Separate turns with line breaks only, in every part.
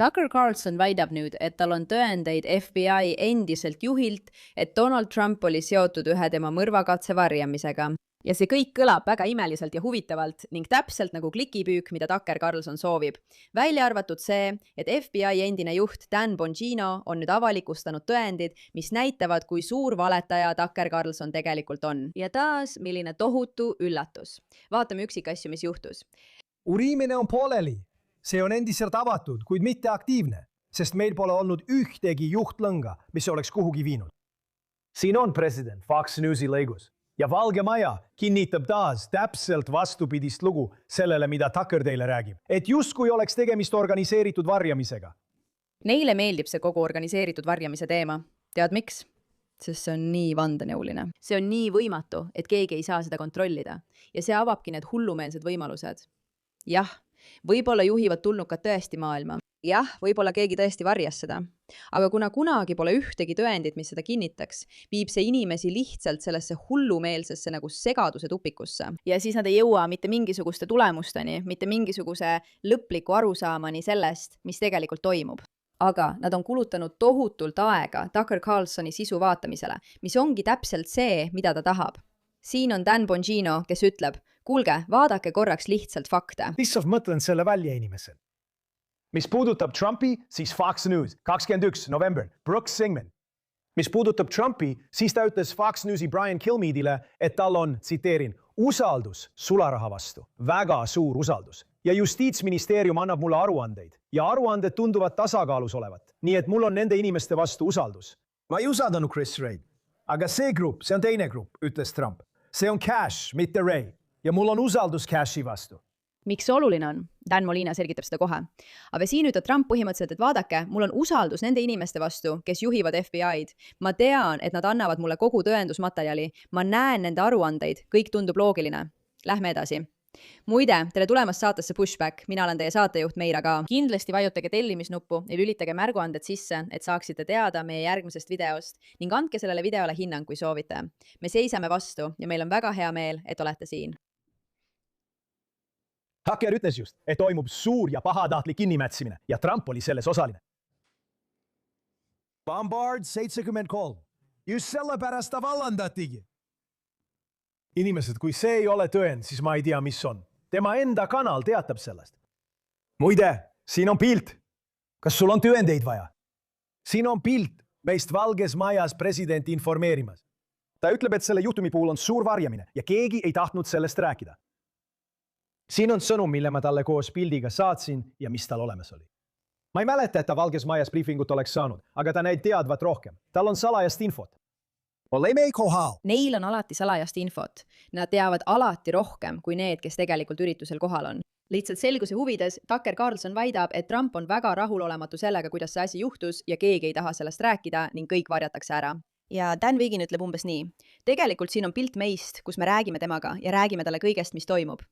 Tucker Carlson väidab nüüd, et tal on tõendeid FBI endiselt juhilt, et Donald Trump oli seotud ühe tema mõrvakatse varjamisega. Ja see kõik kõlab väga imeliselt ja huvitavalt ning täpselt nagu klikipüük, mida Tucker Carlson soovib. Välja arvatud see, et FBI endine juht Dan Bongino on nüüd avalikustanud tõendid, mis näitavad, kui suur valetaja Tucker Carlson tegelikult on. Ja taas, milline tohutu üllatus. Vaatame üksikasju, mis juhtus.
Urimine on pooleli. See on endiselt avatud, kuid mitte aktiivne, sest meil pole olnud ühtegi juhtlõnga, mis oleks kuhugi viinud. Siin on president Fox Newsi lõigus. Ja Valge Maja kinnitab taas täpselt vastupidist lugu sellele, mida Tucker teile räägib. Et justkui oleks tegemist organiseeritud varjamisega.
Neile meeldib see kogu organiseeritud varjamise teema. Tead miks? Sest see on nii vandenõuline. See on nii võimatu, et keegi ei saa seda kontrollida. Ja see avabki need hullumeelsed võimalused. Jah, võib-olla juhivad tulnukad tõesti maailma. Jah, võib-olla keegi tõesti varjas seda. Aga kuna kunagi pole ühtegi tõendit, mis seda kinnitaks, viib see inimesi lihtsalt sellesse hullumeelsesse nagu segaduse tupikusse. Ja siis nad ei jõua mitte mingisuguste tulemusteni, mitte mingisuguse lõpliku arusaamani sellest, mis tegelikult toimub. Aga nad on kulutanud tohutult aega Tucker Carlsoni sisu vaatamisele, mis ongi täpselt see, mida ta tahab. Siin on Dan Bongino, kes ütleb, kuulge, vaadake korraks lihtsalt fakte.
Lihtsalt mõtlen selle välja inimesel. Mis puudutab Trumpi, siis Fox News, 21. november, Brooks Singman. Mis puudutab Trumpi, siis ta ütles Fox Newsi Brian Kilmeadile, et tal on, tsiteerin, usaldus sularaha vastu, väga suur usaldus. Ja justiitsministeerium annab mulle aruandeid ja aruanded tunduvad tasakaalus olevat. Nii et mul on nende inimeste vastu usaldus. Ma ei usaldanud Chris Wray'd, aga see grupp, see on teine grupp, ütles Trump. See on Cash, mitte Ray. Ja mul on usaldus Cashi vastu.
Miks oluline on? Dan Molina selgitab seda kohe. Aga siin ütleb Trump põhimõtteliselt, et vaadake, mul on usaldus nende inimeste vastu, kes juhivad FBI-d. Ma tean, et nad annavad mulle kogu tõendusmaterjali. Ma näen nende aruandeid. Kõik tundub loogiline. Lähme edasi. Muide, tere tulemast saatesse Pushback. Mina olen teie saatejuht Meira ka. Kindlasti vajutage tellimisnuppu ja lülitage märguanded sisse, et saaksite teada meie järgmisest videost ning andke sellele videole hinnang, kui soovite. Me seisame vastu ja meil on väga hea meel, et olete siin.
Tucker ütles just, et toimub suur ja pahatahtlik kinnimätsimine ja Trump oli selles osaline. Bombard 73. Just sellepärast ta vallandatigi. Inimesed, kui see ei ole tõend, siis ma ei tea, mis on. Tema enda kanal teatab sellest. Muide, siin on pilt. Kas sul on tõendeid vaja? Siin on pilt meist Valges Majas president informeerimas. Ta ütleb, et selle juhtumi puhul on suur varjamine ja keegi ei tahtnud sellest rääkida. Siin on sõnum, mille ma talle koos pildiga saatsin ja mis tal olemas oli. Ma ei mäleta, et ta Valges Majas briefingut oleks saanud, aga ta näid teadvat rohkem. Tal on salajast infot. Oleme ei kohal.
Neil on alati salajast infot. Nad teavad alati rohkem kui need, kes tegelikult üritusel kohal on. Lihtsalt selguse huvides Tucker Carlson väidab, et Trump on väga rahulolematu sellega, kuidas see asi juhtus ja keegi ei taha sellest rääkida ning kõik varjatakse ära. Ja Dan Wigin ütleb umbes nii. Tegelikult siin on pilt meist, kus me räägime temaga ja räägime talle kõigest, mis toimub.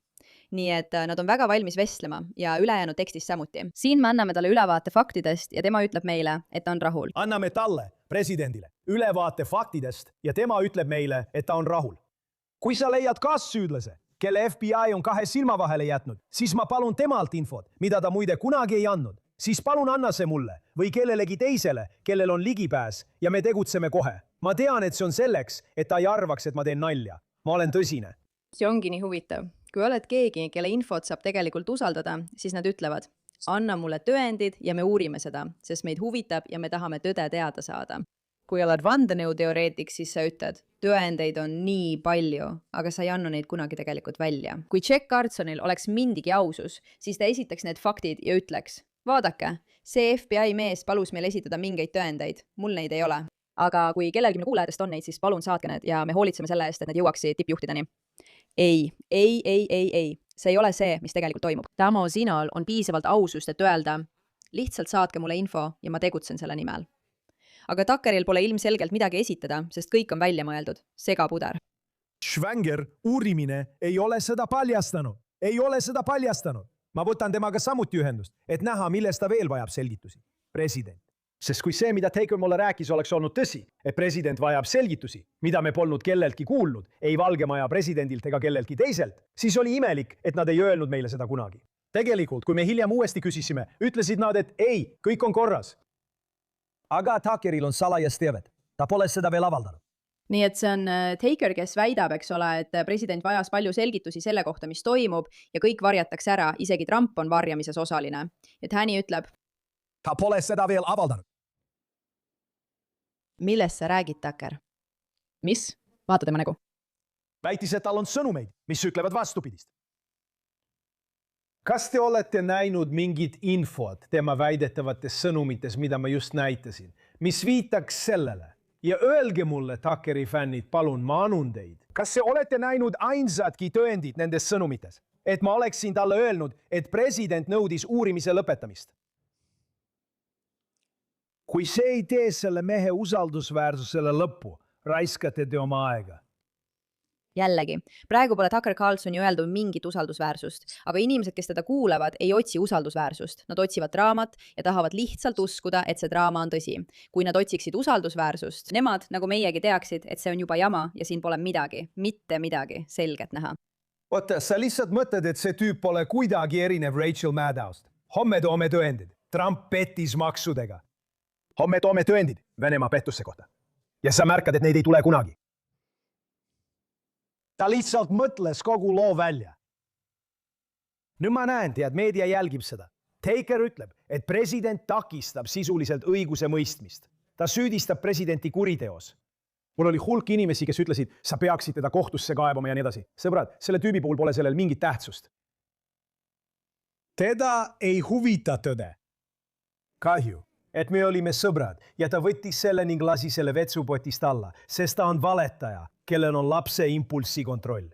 Nii et nad on väga valmis vestlema ja ülejäänud tekstist samuti. Siin me anname talle ülevaate faktidest ja tema ütleb meile, et ta on rahul.
Anname talle, presidendile, ülevaate faktidest ja tema ütleb meile, et ta on rahul. Kui sa leiad kaassüüdlase, kelle FBI on kahe silma vahele jätnud, siis ma palun temalt infot, mida ta muide kunagi ei andnud. Siis palun anna see mulle või kellelegi teisele, kellel on ligipääs ja me tegutseme kohe. Ma tean, et see on selleks, et ta ei arvaks, et ma teen nalja. Ma olen tõsine. See ongi nii huvitav. Kui oled keegi, kelle infot saab tegelikult usaldada, siis nad ütlevad, anna mulle tõendid ja me uurime seda, sest meid huvitab ja me tahame tõde teada saada. Kui oled vandenõuteoreetik, siis sa ütled, tõendeid on nii palju, aga sa ei anna neid kunagi tegelikult välja. Kui Jack Carsonil oleks mindigi ausus, siis ta esitaks need faktid ja ütleks, vaadake, see FBI mees palus meil esitada mingeid tõendeid, mul neid ei ole. Aga kui kellelgi kuulajatest on neid, siis palun saatke need ja me hoolitseme selle eest, et need jõuaksid tippjuhtideni. Ei. See ei ole see, mis tegelikult toimub. Tamo Zinol on piisavalt ausust, et öelda, lihtsalt saatke mulle info ja ma tegutsen selle nimel. Aga Tuckeril pole ilmselgelt midagi esitada, sest kõik on välja mõeldud. Segapuder. Schwanger uurimine ei ole seda paljastanud. Ma võtan temaga samuti ühendust, et näha, milles ta veel vajab selgitusi. President. Sest kui see, mida Taker mulle rääkis, oleks olnud tõsi, et president vajab selgitusi, mida me polnud kelleltki kuulnud, ei Valge Maja presidendilt ega kelleltki teiselt, siis oli imelik, et nad ei öelnud meile seda kunagi. Tegelikult, kui me hiljem uuesti küsisime, ütlesid nad, et ei, kõik on korras. Aga Tuckeril on salajast teavet. Ta pole seda veel avaldanud.
Nii et see on Taker, kes väidab, eks ole, et president vajas palju selgitusi selle kohta, mis toimub ja kõik varjatakse ära, isegi Trump on varjamises osaline. Et Häni ütleb,
Ta pole seda veel avaldanud.
millest sa räägid, Tucker? Mis? Vaata tema nägu.
Väitis, et tal on sõnumeid, mis ütlevad vastupidist. Kas te olete näinud mingit infot tema väidetavates sõnumites, mida ma just näitasin, mis viitaks sellele? Ja öelge mulle, Tuckeri fännid, palun, ma anun teid. Kas te olete näinud ainsatki tõendid nendes sõnumites? Et ma oleksin talle öelnud, et president nõudis uurimise lõpetamist. Kui see ei tee selle mehe usaldusväärsusele lõppu, raiskate te oma aega.
Jällegi, praegu pole Tucker Carlsoni öeldud mingit usaldusväärsust, aga inimesed, kes teda kuulavad, ei otsi usaldusväärsust. Nad otsivad draamat ja tahavad lihtsalt uskuda, et see draama on tõsi. Kui nad otsiksid usaldusväärsust, nemad, nagu meiegi teaksid, et see on juba jama ja siin pole midagi, mitte midagi selget näha.
Oota, sa lihtsalt mõtled, et see tüüp pole kuidagi erinev Rachel Maddowst. Homme toome tõendid. Trump pettis maksudega. Homme toome tõendid Venemaa pettusse kohta. Ja sa märkad, et neid ei tule kunagi. Ta lihtsalt mõtles kogu loo välja. Nüüd ma näen, tead, meedia jälgib seda. Taker ütleb, et president takistab sisuliselt õiguse mõistmist. Ta süüdistab presidenti kuriteos. Mul oli hulk inimesi, kes ütlesid, sa peaksid teda kohtusse kaebama ja nii edasi. Sõbrad, selle tüübi puhul pole sellel mingit tähtsust. Teda ei huvita tõde. Kahju, et me olime sõbrad ja ta võttis selle ning lasi selle vetsupotist alla, sest ta on valetaja, kellel on lapse impulsikontroll.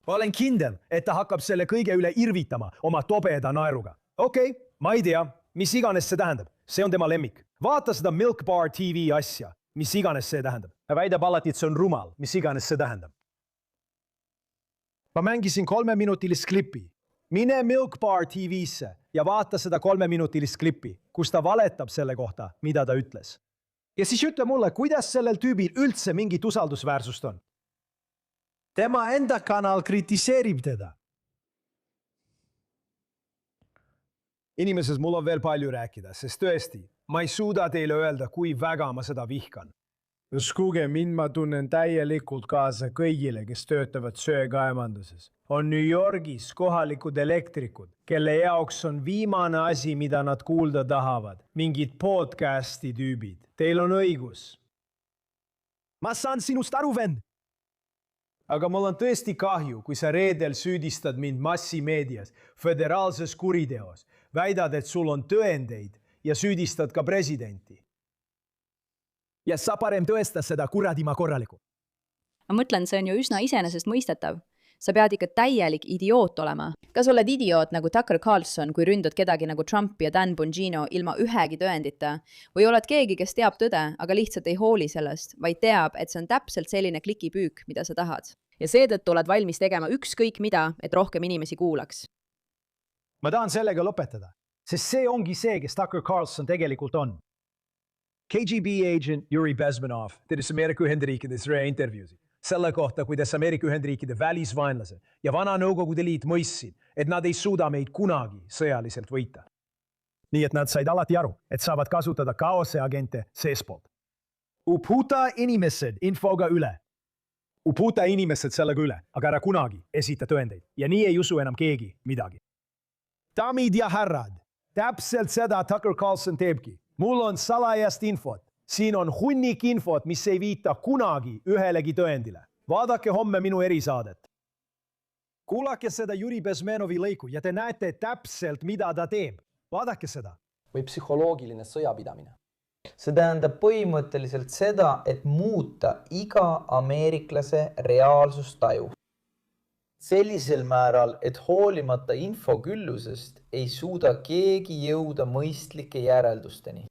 Ma olen kindel, et ta hakkab selle kõige üle irvitama oma tobeda naeruga. Okei, ma ei tea, mis iganes see tähendab. See on tema lemmik. Vaata seda Milk Bar TV asja, mis iganes see tähendab. Ta väidab alati, et see on rumal, mis iganes see tähendab. Ma mängisin 3-minutilist klippi. Mine Milk Bar TV-sse ja vaata seda 3-minutilist klippi, kus ta valetab selle kohta, mida ta ütles. Ja siis ütle mulle, kuidas sellel tüübil üldse mingit usaldusväärsust on? Tema enda kanal kritiseerib teda. Inimesed, mul on veel palju rääkida, sest tõesti, ma ei suuda teile öelda, kui väga ma seda vihkan. Uskuge, mind ma tunnen täielikult kaasa kõigile, kes töötavad söekaevanduses. On New Yorgis kohalikud elektrikud, kelle jaoks on viimane asi, mida nad kuulda tahavad. Mingid podcasti tüübid. Teil on õigus. Ma saan sinust aru, vend. Aga mul on tõesti kahju, kui sa reedel süüdistad mind massimeedias, föderaalses kuriteos, väidad, et sul on tõendeid ja süüdistad ka presidenti. Ja sa parem tõesta seda kuradima korraliku.
Ma mõtlen, see on ju üsna iseenesest mõistetav. Sa pead ikka täielik idioot olema. Kas oled idioot nagu Tucker Carlson, kui ründad kedagi nagu Trump ja Dan Bongino ilma ühegi tõendita? Või oled keegi, kes teab tõde, aga lihtsalt ei hooli sellest, vaid teab, et see on täpselt selline klikipüük, mida sa tahad? Ja seetõttu oled valmis tegema ükskõik mida, et rohkem inimesi kuulaks.
Ma tahan sellega lõpetada, sest see ongi see, kes Tucker Carlson tegelikult on. KGB agent Yuri Bezmenov tedes Ameerika Ühendriikides intervjuusid selle kohta, kuidas Ameerika Ühendriikide välisvaenlased ja vana Nõukogude Liit mõistsid, et nad ei suuda meid kunagi sõjaliselt võita. Nii et nad said alati aru, et saavad kasutada kaoseagente seespoolt. Uputa inimesed infoga üle. Uputa inimesed sellega üle, aga ära kunagi esita tõendeid ja nii ei usu enam keegi midagi. Daamid ja härrad, täpselt seda Tucker Carlson teebki. Mul on salajast infot. Siin on hunnik infot, mis ei viita kunagi ühelegi tõendile. Vaadake homme minu erisaadet. Kuulake seda Yuri Bezmenovi lõiku ja te näete täpselt, mida ta teeb. Vaadake seda.
Või psühholoogiline sõjapidamine. See tähendab põhimõtteliselt seda, et muuta iga ameeriklase reaalsustaju. Sellisel määral, et hoolimata infoküllusest ei suuda keegi jõuda mõistlike järeldusteni.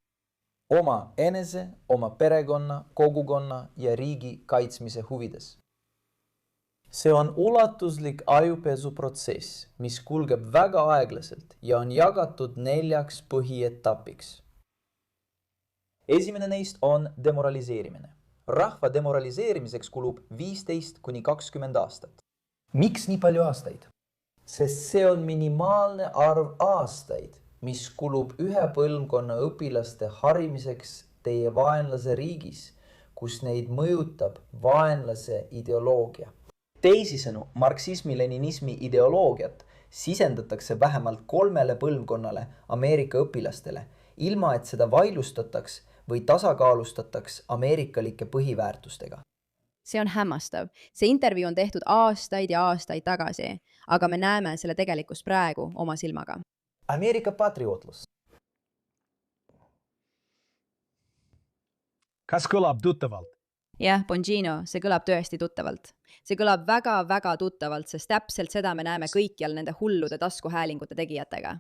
Oma enese, oma perekonna, kogukonna ja riigi kaitsmise huvides. See on ulatuslik ajupesuprotsess, mis kulgeb väga aeglaselt ja on jagatud 4 põhietapiks. Esimene neist on demoraliseerimine. Rahva demoraliseerimiseks kulub 15–20 aastat. Miks nii palju aastaid? sest see on minimaalne arv aastaid, mis kulub ühe põlvkonna õpilaste harimiseks teie vaenlase riigis, kus neid mõjutab vaenlase ideoloogia. Teisisõnu, marksismi-leninismi ideoloogiat sisendatakse vähemalt 3 põlvkonnale Ameerika õpilastele, ilma et seda vailustataks või tasakaalustataks ameerikalike põhiväärtustega.
See on hämmastav. See intervjuu on tehtud aastaid ja aastaid tagasi, aga me näeme selle tegelikkust praegu oma silmaga.
Ameerika patriotlus.
Kas kõlab tuttavalt?
Jah, Bongino, see kõlab tõesti tuttavalt. See kõlab väga-väga tuttavalt, sest täpselt seda me näeme kõikjal nende hullude taskuhäälingute tegijatega.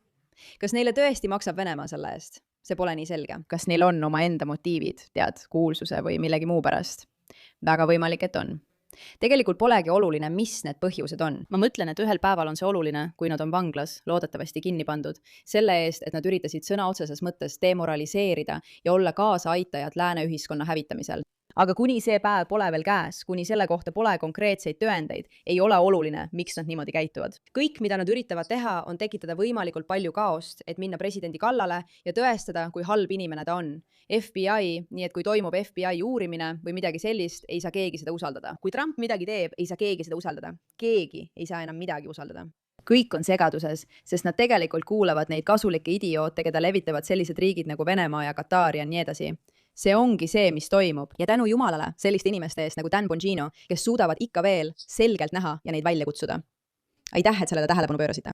Kas neile tõesti maksab Venemaa selle eest? See pole nii selge. Kas neil on oma enda motiivid, kuulsuse või millegi muu pärast? Väga võimalik, et on. Tegelikult polegi oluline, mis need põhjused on. Ma mõtlen, et ühel päeval on see oluline, kui nad on vanglas, loodetavasti kinni pandud, selle eest, et nad üritasid sõna otseses mõttes demoraliseerida ja olla kaasaaitajad lääne ühiskonna hävitamisel. Aga kuni see päev pole veel käes, kuni selle kohta pole konkreetseid tõendeid, ei ole oluline, miks nad niimoodi käituvad. Kõik, mida nad üritavad teha, on tekitada võimalikult palju kaost, et minna presidendi kallale ja tõestada, kui halb inimene ta on. FBI, nii et kui toimub FBI uurimine või midagi sellist, ei saa keegi seda usaldada. Kui Trump midagi teeb, ei saa keegi seda usaldada. Keegi ei saa enam midagi usaldada. Kõik on segaduses, sest nad tegelikult kuulavad neid kasulikke idioote, keda levitavad sellised riigid nagu Venemaa ja Katar ja nii edasi. See ongi see, mis toimub ja tänu jumalale selliste inimeste eest nagu Dan Bongino, kes suudavad ikka veel selgelt näha ja neid välja kutsuda. Aitäh, et sellele tähelepanu pöörasite.